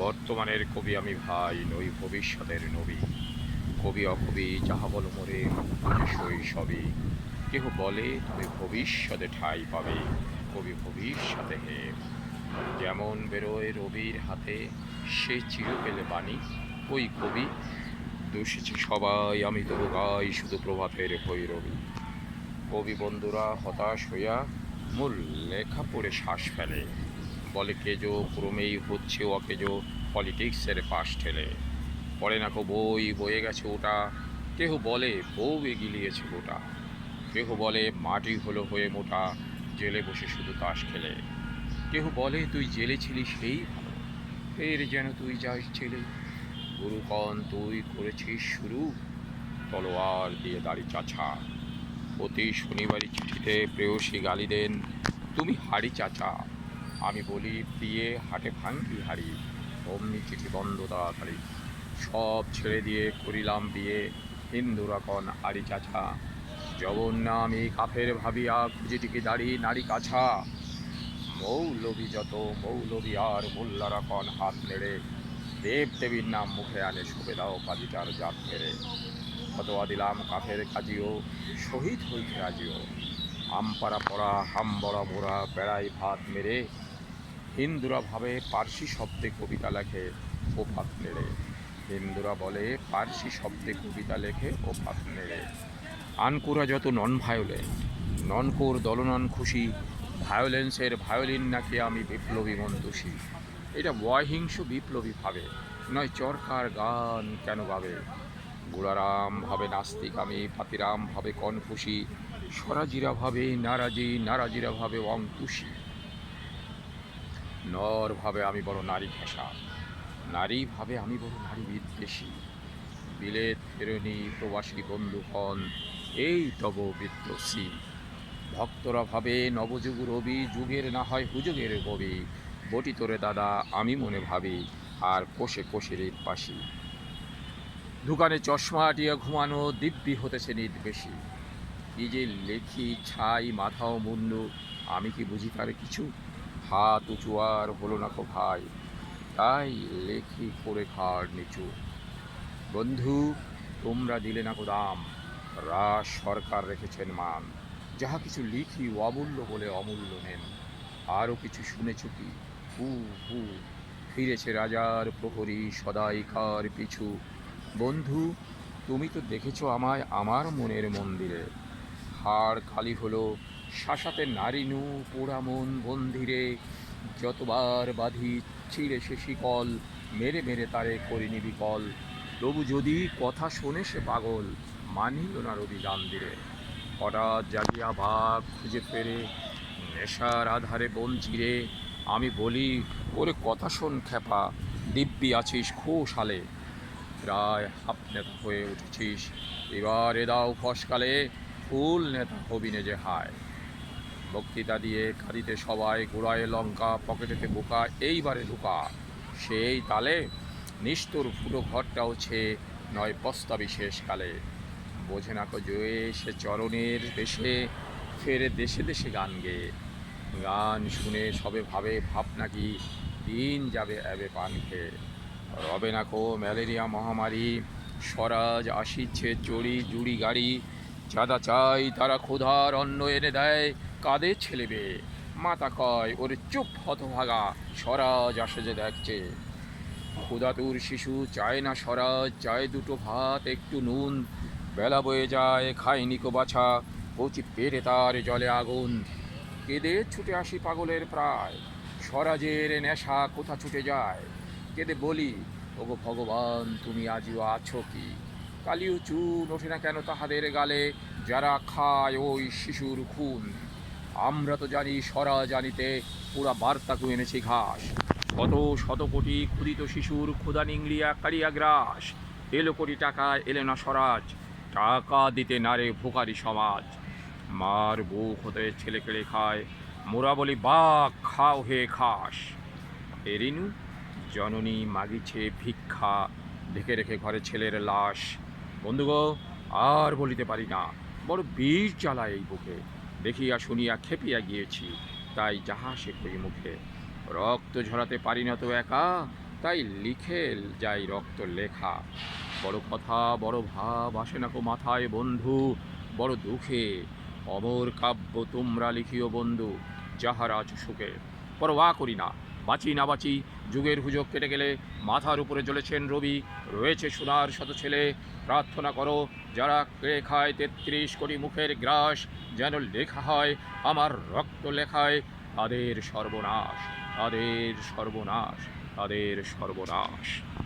বর্তমানের কবি আমি ভাই নই ভবিষ্যতের নবী। কবি অকবি যাহা বল মোরে বুঝে শৈশবে। কেহ বলে তুমি ভবিষ্যতে ঠাঁই পাবে, কবি ভবিষ্যতে হে। যেমন বেরোয় রবির হাতে, সে চির পেলে বাণী। ওই কবি দোষেছে সবাই, আমি তবু গাই শুধু প্রভাতের ভৈরবী। কবি বন্ধুরা হতাশ হইয়া মূল লেখা পড়ে শ্বাস ফেলে, বলে কেজো ক্রমেই হচ্ছে অকেজো পলিটিক্সের পাশ ঠেলে। পড়ে না কো বই বয়ে গেছে ওটা, কেহ বলে বউ এগিলিয়েছে গোটা। কেহ বলে মাটি হলো হয়ে মোটা, জেলে বসে শুধু তাস খেলে। কেহ বলে তুই জেলে ছিলি সেই ভালো, ফের যেন তুই যাস জেলে। গুরুকণ তুই করেছিস শুরু, তলোয়ার দিয়ে দাড়ি চাছা। প্রতি শনিবারই চিঠিতে প্রেয়সী গালি দেন, তুমি হাড়ি চাচা। আমি বলি প্রিয়ে হাটে ভাঙ্গি হাড়ি, অমনি চিঠি বন্ধ তাড়াতাড়ি। সব ছেড়ে দিয়ে করিলাম বিয়ে, হিন্দুরা কন আড়ি চাচা। জবন না আমি কাফের ভাবিয়া খুঁজে টিকি দাড়ি নারী কাছা। মৌলবি যত মৌলবি আর মোল্লারা কন হাত নেড়ে, দেব দেবীর নাম মুখে আনে শোভে দাও কাজীটার জাত ফেরে। ফতোয়া দিলাম কাফের কাজীও, শহীদ হইতে রাজিও। আমপাড়া পড়া হামবড়া মোড়া বেড়াই ভাত মেরে, হিন্দুরা ভাবে পার্সি শব্দে কবিতা লেখে ও ভাত নেড়ে। হিন্দুরা বলে পার্সি শব্দে কবিতা লেখে ও ভাত নেড়ে। আনকোরা যত নন ভায়োলেন্ট, ননকোর দলনন খুশি, ভায়োলেন্সের ভায়োলিন নাকি আমি বিপ্লবী মন্দুষী। এটা বয়হিংস বিপ্লবী ভাবে, নয় চরকার গান কেন গাবে। গুড়ারাম ভাবে নাস্তিক আমি, পাতিরাম ভাবে কনফুসি, স্বরাজিরা ভাবে নারাজি, নারাজিরা ভাবে অঙ্কুশী। নর ভাবে আমি বড় নারী ঘেঁষা, নারী ভাবে আমি বড় নারী বিদ্বেষী। বিলেত ফেরনি প্রবাসী বন্ধুগণ, এই তব বিদ্রোসী। ভক্তরা ভাবে নবযুগ রবি, যুগের না হয় হুযুগের কবি। বটি তোরে দাদা আমি মনে ভাবি, আর কোষে কোষে হৃদপাশী। দোকানে চশমা আটিয়া ঘুমানো, দিব্যি হতেছে নিদ বেশি। কি যে লেখি ছাই মাথাও মুন্ডু, আমি কি বুঝি তার কিছু। হাত উঁচু আর হলো না কো ভাই, তাই লেখি করে ঘাড় নিচু। বন্ধু তোমরা দিলে না কো দাম, রাজ সরকার রেখেছেন মান। যাহা কিছু লিখি অমূল্য বলে অমূল্য নেন। আরও কিছু শুনেছ কি, হু হু ফিরেছে রাজার প্রহরী সদাইকার পিছু। বন্ধু তুমি তো দেখেছ আমায় আমার মনের মন্দিরে, হাড় খালি হলো শাসাতে নারীনু পোড়া মন বন্দিরে। যতবার বাঁধি ছিঁড়ে সে শিকল, মেরে মেরে তারে করিনি বিকল। তবু যদি কথা শোনে সে পাগল, মানিল না রবি গান দিলে। হঠাৎ জাগিয়া বাঘ খুঁজে ফেরে, নেশার আধারে বন চিরে। আমি বলি ওরে কথা শোন খ্যাপা, দিব্যি আছিস খোশালে। প্রায় হাফ নেতা হয়ে উঠেছিস, এবারে দাও ফসকালে, ফুল নেতা হবি নে যে হায়। বক্তৃতা দিয়ে কাঁদিতে সবাই, গোড়ায় লঙ্কা পকেটেতে বোকা, এইবারে ঢুকা সেই তালে। নিষ্ঠুর ফুটো ঘরটাও ছে নয় পস্তাবি শেষকালে। বোঝে না কো জয়ে সে চরণের দেশে, ফেরে দেশে দেশে গান গেয়ে। গান শুনে সবে ভাবে ভাব নাকি, দিন যাবে অ্যাবে পান খেয়ে। রবে না কো ম্যালেরিয়া মহামারী, স্বরাজ আসিচ্ছে চড়ি জুড়ি গাড়ি। যাদা চাই তারা ক্ষুধার অন্ন এনে দেয়, কাঁদে ছেলে মেয়ে। মাতা কয় ওরে চুপ হতভাগা, স্বরাজ আসে যে দেখছে। ক্ষুধাতুর শিশু চায় না স্বরাজ, চায় দুটো ভাত একটু নুন। বেলা বয়ে যায় খায়নি কো বাছা, কচি পেটে তার জলে আগুন। কেঁদে ছুটে আসি পাগলের প্রায়, স্বরাজের নেশা কোথা ছুটে যায়। কেঁদে বলি ওগো ভগবান তুমি আজিও আছো কি। কালিও চুন ওঠে না কেন তাহাদের গালে, যারা খায় ওই শিশুর খুন। আমরা তো জানি স্বরাজ আনিতে, পুরা বার্তা এনেছি ঘাস। কত শত কোটি ক্ষুদিত শিশুর ক্ষুধা নিংড়িয়া কারিয়া গ্রাস। এলো কোটি টাকা এলে না স্বরাজ, টাকা দিতে নারে ভোকারি সমাজ। মার বুক হতে ছেলে কেড়ে খায়, মোরা বলি বাঘ খাও হে খাস। এরিনু জননী মাগিছে ভিক্ষা, ঢেকে রেখে ঘরে ছেলের লাশ। বন্ধুগো আর বলিতে পারি না, বড় বিষ জ্বালা এই বুকে। দেখিয়া শুনিয়া খেপিয়া গিয়েছি, তাই যাহা সে করি মুখে। রক্ত ঝরাতে পারি না তো একা, তাই লিখে যাই রক্ত লেখা। বড় কথা বড় ভাব আসে না কো মাথায় বন্ধু, বড় দুঃখে অমর কাব্য তোমরা লিখিও বন্ধু, যাহার আজ সুখে। পরোয়া করি না বাঁচি না বাঁচি, যুগের হুজোগ কেটে গেলে মাথার উপরে জ্বলেছেন রবি, রয়েছে সোনার শত ছেলে। প্রার্থনা করো যারা কেড়ে খায় ৩৩ কোটি মুখের গ্রাস, যেন লেখা হয় আমার রক্ত লেখায় তাদের সর্বনাশ, তাদের সর্বনাশ, তাদের সর্বনাশ।